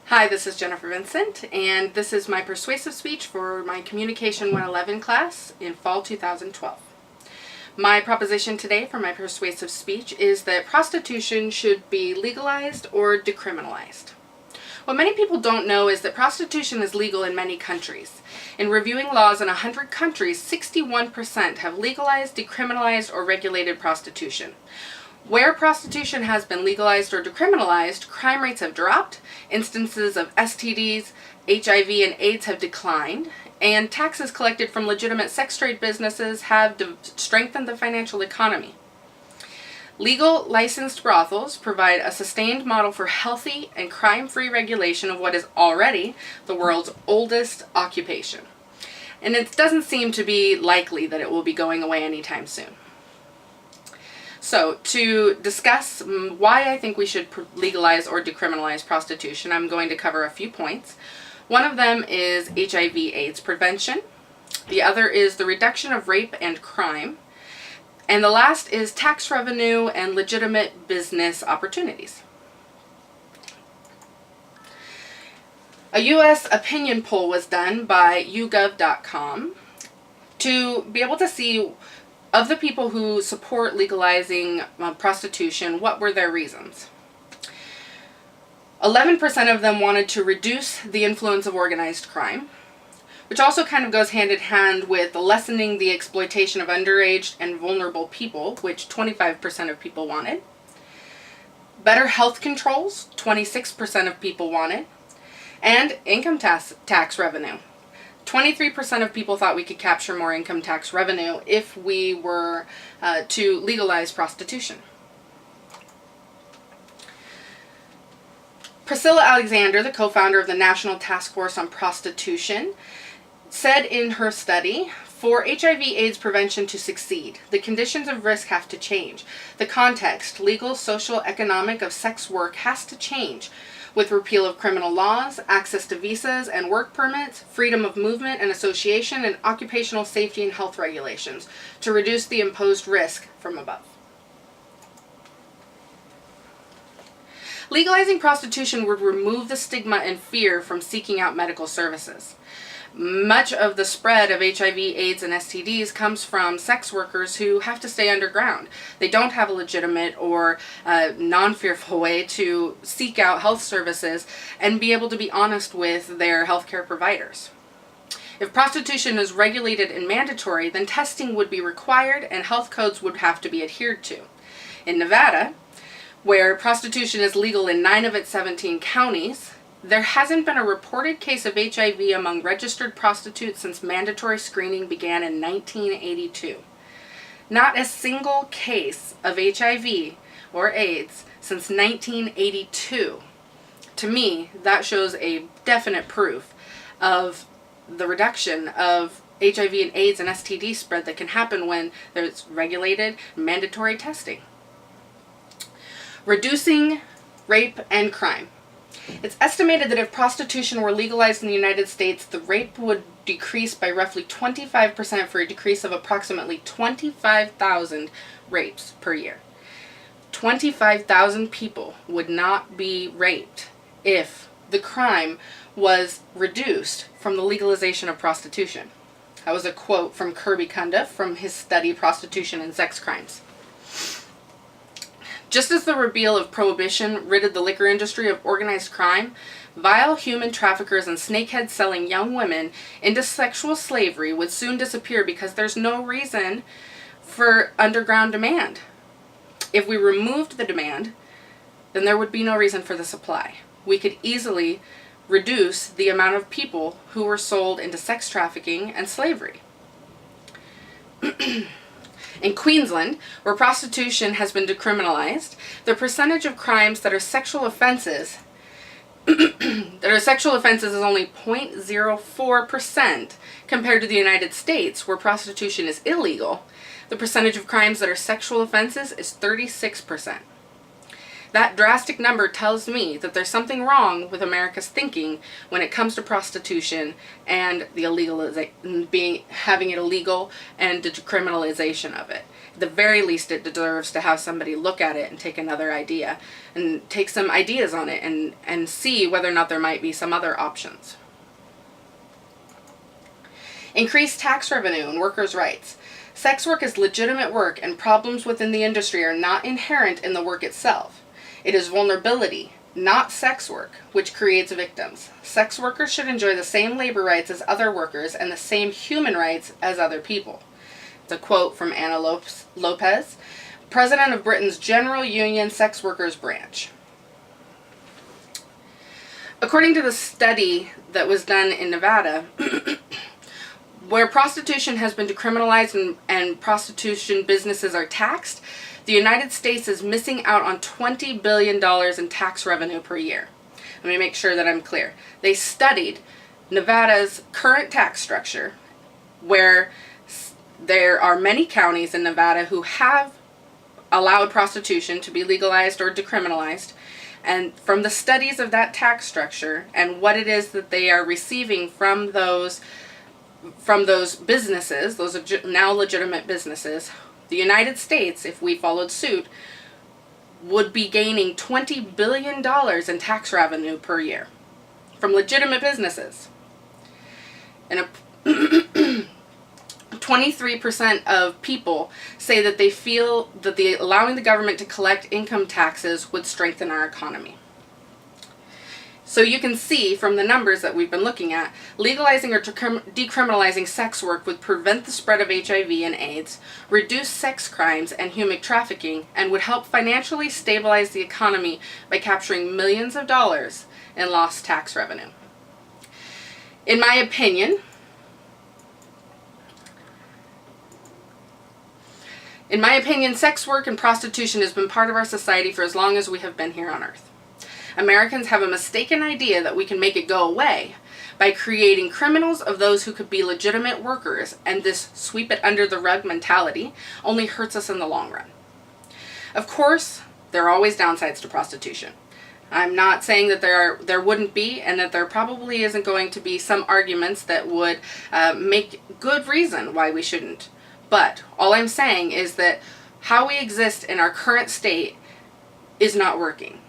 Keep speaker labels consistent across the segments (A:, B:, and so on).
A: Hi, this is Jennifer Vincent, and this is my persuasive speech for my Communication 111 class in fall 2012. My proposition today for my persuasive speech is that prostitution should be legalized or decriminalized. What many people don't know is that prostitution is legal in many countries. In reviewing laws in 100 countries, 61% have legalized, decriminalized, or regulated prostitution. Where prostitution has been legalized or decriminalized, crime rates have dropped, instances of STDs, HIV, and AIDS have declined, and taxes collected from legitimate sex trade businesses have strengthened the financial economy. Legal licensed brothels provide a sustained model for healthy and crime-free regulation of what is already the world's oldest occupation. And it doesn't seem to be likely that it will be going away anytime soon. So, to discuss why I think we should legalize or decriminalize prostitution, I'm going to cover a few points. One of them is HIV/AIDS prevention. The other is the reduction of rape and crime. And the last is tax revenue and legitimate business opportunities. A U.S. opinion poll was done by YouGov.com to be able to see, of the people who support legalizing prostitution, what were their reasons. 11% of them wanted to reduce the influence of organized crime, which also kind of goes hand in hand with lessening the exploitation of underage and vulnerable people, which 25% of people wanted. Better health controls, 26% of people wanted. And income tax revenue. 23% of people thought we could capture more income tax revenue if we were to legalize prostitution. Priscilla Alexander, the co-founder of the National Task Force on Prostitution, said in her study, for HIV/AIDS prevention to succeed, the conditions of risk have to change. The context, legal, social, economic, of sex work has to change. With repeal of criminal laws, access to visas and work permits, freedom of movement and association, and occupational safety and health regulations to reduce the imposed risk from above. Legalizing prostitution would remove the stigma and fear from seeking out medical services. Much of the spread of HIV, AIDS, and STDs comes from sex workers who have to stay underground. They don't have a legitimate or non-fearful way to seek out health services and be able to be honest with their healthcare providers. If prostitution is regulated and mandatory, then testing would be required and health codes would have to be adhered to. In Nevada, where prostitution is legal in 9 of its 17 counties, there hasn't been a reported case of HIV among registered prostitutes since mandatory screening began in 1982. Not a single case of HIV or AIDS since 1982. To me, that shows a definite proof of the reduction of HIV and AIDS and STD spread that can happen when there's regulated, mandatory testing. Reducing rape and crime. It's estimated that if prostitution were legalized in the United States, the rape would decrease by roughly 25% for a decrease of approximately 25,000 rapes per year. 25,000 people would not be raped if the crime was reduced from the legalization of prostitution. That was a quote from Kirby Kunda from his study, Prostitution and Sex Crimes. Just as the repeal of prohibition ridded the liquor industry of organized crime, vile human traffickers and snakeheads selling young women into sexual slavery would soon disappear because there's no reason for underground demand. If we removed the demand, then there would be no reason for the supply. We could easily reduce the amount of people who were sold into sex trafficking and slavery. In Queensland, where prostitution has been decriminalized, the percentage of crimes that are sexual offenses is only 0.04% compared to the United States, where prostitution is illegal. The percentage of crimes that are sexual offenses is 36%. That drastic number tells me that there's something wrong with America's thinking when it comes to prostitution and the having it illegal and the decriminalization of it. At the very least, it deserves to have somebody look at it and take another idea and take some ideas on it and see whether or not there might be some other options. Increased tax revenue and workers' rights. Sex work is legitimate work, and problems within the industry are not inherent in the work itself. It is vulnerability, not sex work, which creates victims. Sex workers should enjoy the same labor rights as other workers and the same human rights as other people. It's a quote from Anna Lopez, president of Britain's General Union Sex Workers Branch. According to the study that was done in Nevada, where prostitution has been decriminalized and prostitution businesses are taxed, the United States is missing out on $20 billion in tax revenue per year. Let me make sure that I'm clear. They studied Nevada's current tax structure, where there are many counties in Nevada who have allowed prostitution to be legalized or decriminalized, and from the studies of that tax structure and what it is that they are receiving from those businesses, those now legitimate businesses, the United States, if we followed suit, would be gaining $20 billion in tax revenue per year from legitimate businesses. And 23% of people say that they feel that allowing the government to collect income taxes would strengthen our economy. So you can see from the numbers that we've been looking at, legalizing or decriminalizing sex work would prevent the spread of HIV and AIDS, reduce sex crimes and human trafficking, and would help financially stabilize the economy by capturing millions of dollars in lost tax revenue. In my opinion, sex work and prostitution has been part of our society for as long as we have been here on Earth. Americans have a mistaken idea that we can make it go away by creating criminals of those who could be legitimate workers, and this sweep it under the rug mentality only hurts us in the long run. Of course, there are always downsides to prostitution. I'm not saying that there wouldn't be, and that there probably isn't going to be some arguments that would make good reason why we shouldn't. But all I'm saying is that how we exist in our current state is not working.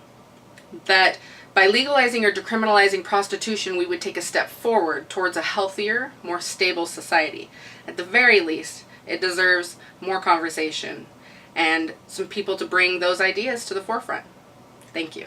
A: That by legalizing or decriminalizing prostitution, we would take a step forward towards a healthier, more stable society. At the very least, it deserves more conversation and some people to bring those ideas to the forefront. Thank you.